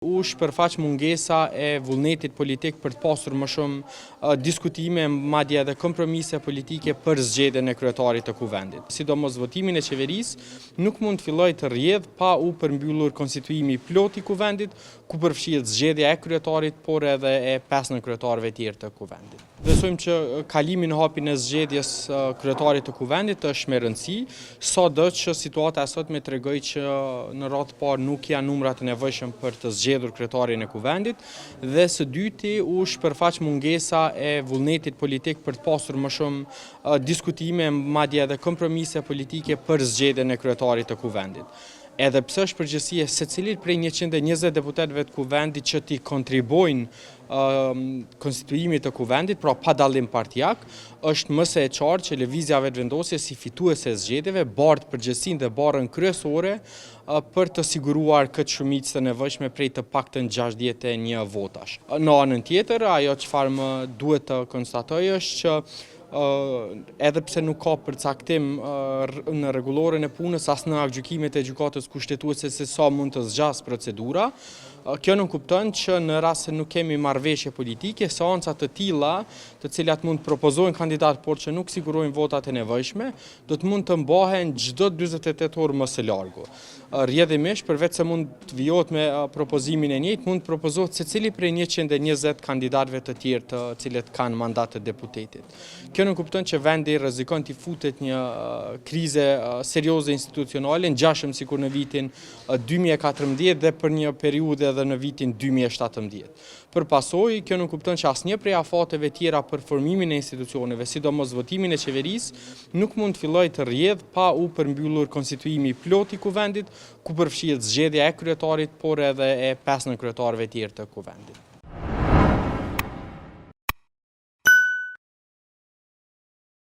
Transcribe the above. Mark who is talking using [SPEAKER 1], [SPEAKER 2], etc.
[SPEAKER 1] U shpërfaq mungesa e vullnetit politik për të pasur më shumë diskutime, madje edhe kompromise politike për zgjedhjen e kryetarit të kuvendit. Sidomos votimin e qeverisë nuk mund të fillojë të rrjedh pa u përmbyllur konstituimi plot i kuvendit, ku përfshihet zgjedhja e kryetarit, por edhe e 5 kryetarëve tjerë të kuvendit. Besojmë që kalimi në hapin e zgjedhjes kryetarit të kuvendit është me rëndësi, sado që situata e sotme tregoj që në radhë të parë nuk janë numrat e nevojshëm për të zgjedhur kryetarin e kuvendit, dhe së dyti u shpërfaq mungesa e vullnetit politik për të pasur më shumë diskutime, madje edhe kompromise politike për zgjedhjen e kryetarit të kuvendit. Edhe pse është përgjegjësia e secilit prej 120 deputetëve të kuvendit që t'i kontribuojnë konstituimit të kuvendit, pra pa dallim partijak, është më se e qartë që Lëvizja Vetëvendosje si fituese e zgjedhjeve bart përgjegjësinë dhe barrën kryesore për të siguruar këtë shumicë të nevojshme prej të paktën 61 votash. Në anën tjetër, ajo çfarë më duhet të konstatoj është që edhe pse nuk ka përcaktim në rregulloren e punës as në aktgjykimet e gjykatës kushtetuese se sa mund të zgjas procedura, kjo nuk kupton që në rast se nuk kemi marrëveshje politike, seanca të tilla, të cilat mund të propozojnë kandidat por që nuk sigurojnë votat e nevojshme, do të mund të mbahen çdo 48 orë më së largu. Rrjedhimisht, përveç se mund të vijohet me propozimin e njëjtë, mund të propozohet secili prej 120 kandidatëve të tjerë të cilët kanë mandat të deputetit. Kjo nuk kupton që vendi rrezikon të futet një krize serioze institucionale, ngjashëm sikur në vitin 2014 dhe për një periudhë edhe në vitin 2017. Për pasojë, kjo nuk kupton që asnjë prej afateve tjera për formimin e institucioneve, sidomos votimin e qeverisë, nuk mund të fillojë të rrjedh pa u përmbyllur konstituimi plot i kuvendit, ku përfshihet zgjedhja e kryetarit, por edhe e 5 kryetarëve tjerë të kuvendit.